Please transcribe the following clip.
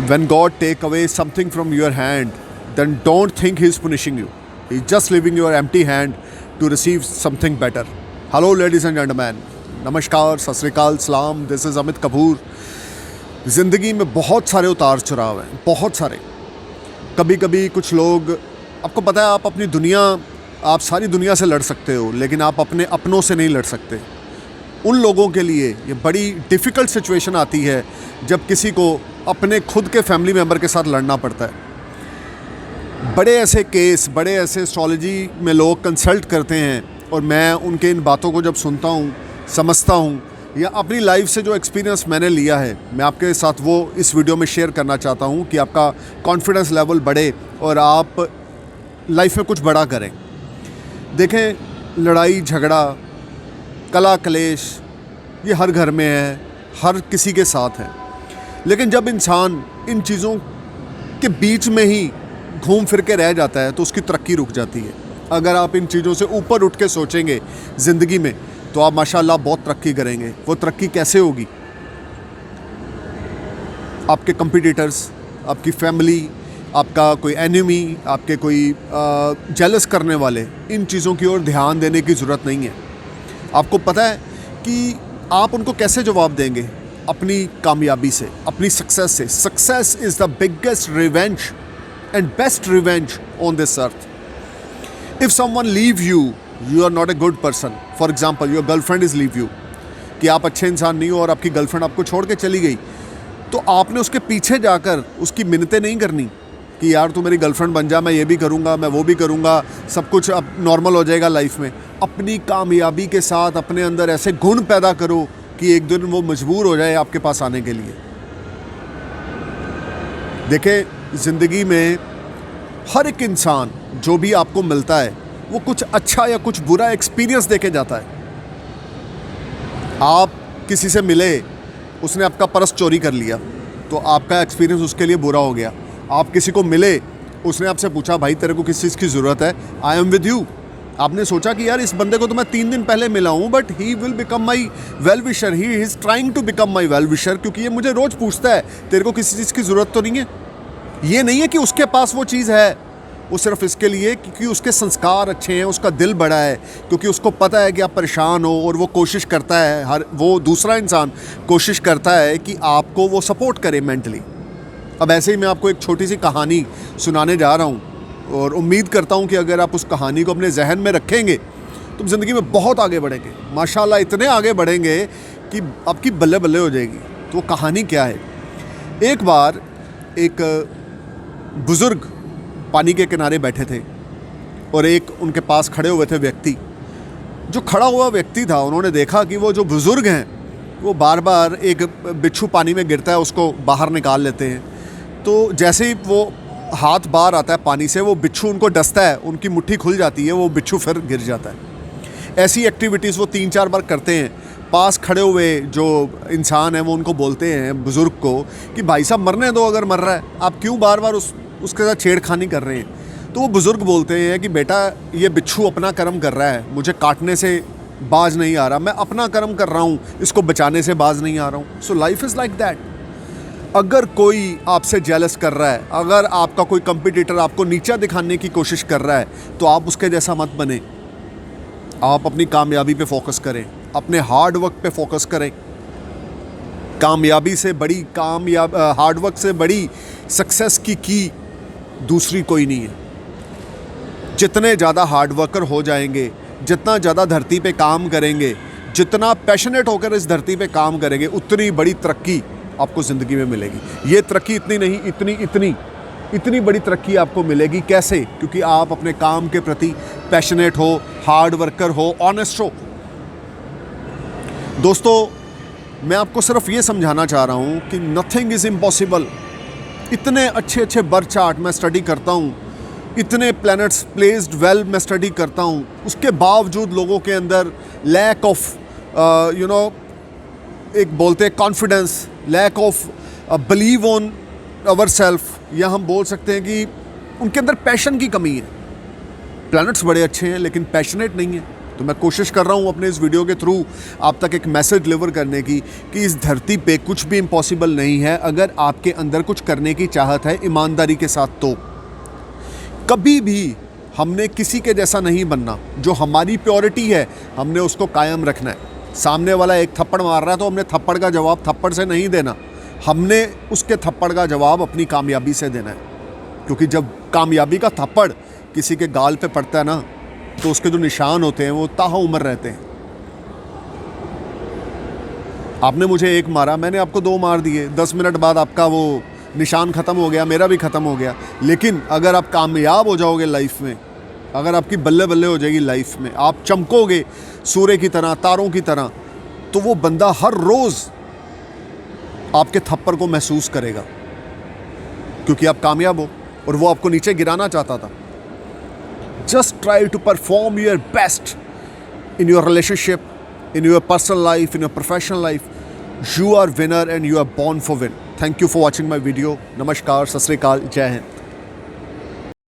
When God take away something from your hand, then don't think He's punishing you. He's just leaving your empty hand to receive something better. Hello ladies and gentlemen. नमस्कार, सत श्री अकाल, सलाम. This is Amit Kapoor. ज़िंदगी में बहुत सारे उतार चढ़ाव हैं, बहुत सारे. कभी कभी कुछ लोग, आपको पता है, आप सारी दुनिया से लड़ सकते हो, लेकिन आप अपने अपनों से नहीं लड़ सकते. उन लोगों के लिए ये बड़ी डिफ़िकल्ट सिचुएशन आती है जब किसी को अपने खुद के फैमिली मेम्बर के साथ लड़ना पड़ता है. बड़े ऐसे केस, बड़े ऐसे एस्ट्रोलॉजी में लोग कंसल्ट करते हैं, और मैं उनके इन बातों को जब सुनता हूँ, समझता हूँ, या अपनी लाइफ से जो एक्सपीरियंस मैंने लिया है, मैं आपके साथ वो इस वीडियो में शेयर करना चाहता हूँ कि आपका कॉन्फिडेंस लेवल बढ़े और आप लाइफ में कुछ बड़ा करें. देखें, लड़ाई झगड़ा, कला कलेश, ये हर घर में है, हर किसी के साथ है. लेकिन जब इंसान इन चीज़ों के बीच में ही घूम फिर के रह जाता है तो उसकी तरक्की रुक जाती है. अगर आप इन चीज़ों से ऊपर उठ के सोचेंगे ज़िंदगी में, तो आप माशाल्लाह बहुत तरक्की करेंगे. वो तरक्की कैसे होगी? आपके कंपटीटर्स, आपकी फैमिली, आपका कोई एनिमी, आपके कोई जेलस करने वाले, इन चीज़ों की ओर ध्यान देने की ज़रूरत नहीं है. आपको पता है कि आप उनको कैसे जवाब देंगे? अपनी कामयाबी से, अपनी सक्सेस से. Success is the biggest revenge and best revenge on this earth. If someone leave you, you are not a good person. For example, your girlfriend is leave you, कि आप अच्छे इंसान नहीं हो और आपकी गर्लफ्रेंड आपको छोड़ के चली गई, तो आपने उसके पीछे जाकर उसकी मिन्नतें नहीं करनी कि यार तू मेरी गर्लफ्रेंड बन जा, मैं ये भी करूँगा, मैं वो भी करूँगा, सब कुछ अब नॉर्मल हो जाएगा लाइफ में. अपनी कामयाबी के साथ अपने अंदर ऐसे गुण पैदा करो कि एक दिन वो मजबूर हो जाए आपके पास आने के लिए. देखें, ज़िंदगी में हर एक इंसान जो भी आपको मिलता है वो कुछ अच्छा या कुछ बुरा एक्सपीरियंस देके जाता है. आप किसी से मिले, उसने आपका पर्स चोरी कर लिया, तो आपका एक्सपीरियंस उसके लिए बुरा हो गया. आप किसी को मिले, उसने आपसे पूछा, भाई तेरे को किस चीज़ की ज़रूरत है, आई एम विद यू. आपने सोचा कि यार इस बंदे को तो मैं 3 दिन पहले मिला हूँ, but he will become my well wisher, he is trying to become my well wisher, क्योंकि ये मुझे रोज़ पूछता है तेरे को किसी चीज़ की ज़रूरत तो नहीं है. ये नहीं है कि उसके पास वो चीज़ है, वो सिर्फ इसके लिए क्योंकि उसके संस्कार अच्छे हैं, उसका दिल बड़ा है, क्योंकि उसको पता है कि आप परेशान हो, और वो कोशिश करता है, वो दूसरा इंसान कोशिश करता है कि आपको वो सपोर्ट करे मेंटली. अब ऐसे ही मैं आपको एक छोटी सी कहानी सुनाने जा रहा हूँ, और उम्मीद करता हूँ कि अगर आप उस कहानी को अपने जहन में रखेंगे तो ज़िंदगी में बहुत आगे बढ़ेंगे. माशाल्लाह इतने आगे बढ़ेंगे कि आपकी बल्ले बल्ले हो जाएगी. तो वो कहानी क्या है? एक बार एक बुज़ुर्ग पानी के किनारे बैठे थे, और एक उनके पास खड़े हुए थे व्यक्ति. जो खड़ा हुआ व्यक्ति था, उन्होंने देखा कि वो जो बुज़ुर्ग हैं वो बार बार एक बिच्छू पानी में गिरता है, उसको बाहर निकाल लेते हैं. तो जैसे ही वो हाथ बाहर आता है पानी से, वो बिच्छू उनको डसता है, उनकी मुट्ठी खुल जाती है, वो बिच्छू फिर गिर जाता है. ऐसी एक्टिविटीज़ वो 3-4 बार करते हैं. पास खड़े हुए जो इंसान हैं वो उनको बोलते हैं बुज़ुर्ग को कि भाई साहब मरने दो, अगर मर रहा है, आप क्यों बार बार उसके साथ छेड़खानी कर रहे हैं. तो वो बुज़ुर्ग बोलते हैं कि बेटा, ये बिच्छू अपना कर्म कर रहा है, मुझे काटने से बाज नहीं आ रहा, मैं अपना कर्म कर रहा हूँ, इसको बचाने से बाज नहीं आ रहा हूँ. So life is like that. अगर कोई आपसे जेलस कर रहा है, अगर आपका कोई कंपटीटर आपको नीचा दिखाने की कोशिश कर रहा है, तो आप उसके जैसा मत बने. आप अपनी कामयाबी पे फोकस करें, अपने हार्ड वर्क पे फोकस करें. कामयाबी से बड़ी हार्ड वर्क से बड़ी सक्सेस की दूसरी कोई नहीं है. जितने ज़्यादा हार्ड वर्कर हो जाएंगे, जितना ज़्यादा धरती पे काम करेंगे, जितना पैशनेट होकर इस धरती पे काम करेंगे, उतनी बड़ी तरक्की आपको ज़िंदगी में मिलेगी. ये तरक्की इतनी नहीं, इतनी बड़ी तरक्की आपको मिलेगी. कैसे? क्योंकि आप अपने काम के प्रति पैशनेट हो, हार्ड वर्कर हो, ऑनेस्ट हो. दोस्तों, मैं आपको सिर्फ ये समझाना चाह रहा हूँ कि नथिंग इज़ इम्पॉसिबल. इतने अच्छे बर्थ चार्ट मैं स्टडी करता हूँ, इतने प्लैनेट्स प्लेस्ड वेल मैं स्टडी करता हूँ, उसके बावजूद लोगों के अंदर लैक ऑफ एक बोलते हैं confidence, lack of believe on our self, या हम बोल सकते हैं कि उनके अंदर पैशन की कमी है. प्लैनेट्स बड़े अच्छे हैं लेकिन पैशनेट नहीं है. तो मैं कोशिश कर रहा हूँ अपने इस वीडियो के थ्रू आप तक एक मैसेज डिलीवर करने की कि इस धरती पे कुछ भी इम्पॉसिबल नहीं है अगर आपके अंदर कुछ करने की चाहत है ईमानदारी के साथ। तो कभी भी हमने किसी के जैसा नहीं बनना। जो हमारी प्योरिटी है हमने उसको कायम रखना है। सामने वाला एक थप्पड़ मार रहा है तो हमने थप्पड़ का जवाब थप्पड़ से नहीं देना, हमने उसके थप्पड़ का जवाब अपनी कामयाबी से देना है। क्योंकि जब कामयाबी का थप्पड़ किसी के गाल पे पड़ता है ना, तो उसके जो निशान होते हैं वो ताउम्र रहते हैं। आपने मुझे एक मारा, मैंने आपको 2 मार दिए, 10 मिनट बाद आपका वो निशान ख़त्म हो गया, मेरा भी ख़त्म हो गया। लेकिन अगर आप कामयाब हो जाओगे लाइफ में, अगर आपकी बल्ले बल्ले हो जाएगी लाइफ में, आप चमकोगे सूर्य की तरह, तारों की तरह, तो वो बंदा हर रोज़ आपके थप्पड़ को महसूस करेगा क्योंकि आप कामयाब हो और वो आपको नीचे गिराना चाहता था। Just try to perform your best in your relationship, in your personal life, in your professional life. You are winner and you are born for win. Thank you for watching my video. Namaskar, Sat Sri Akal, Jai Hind.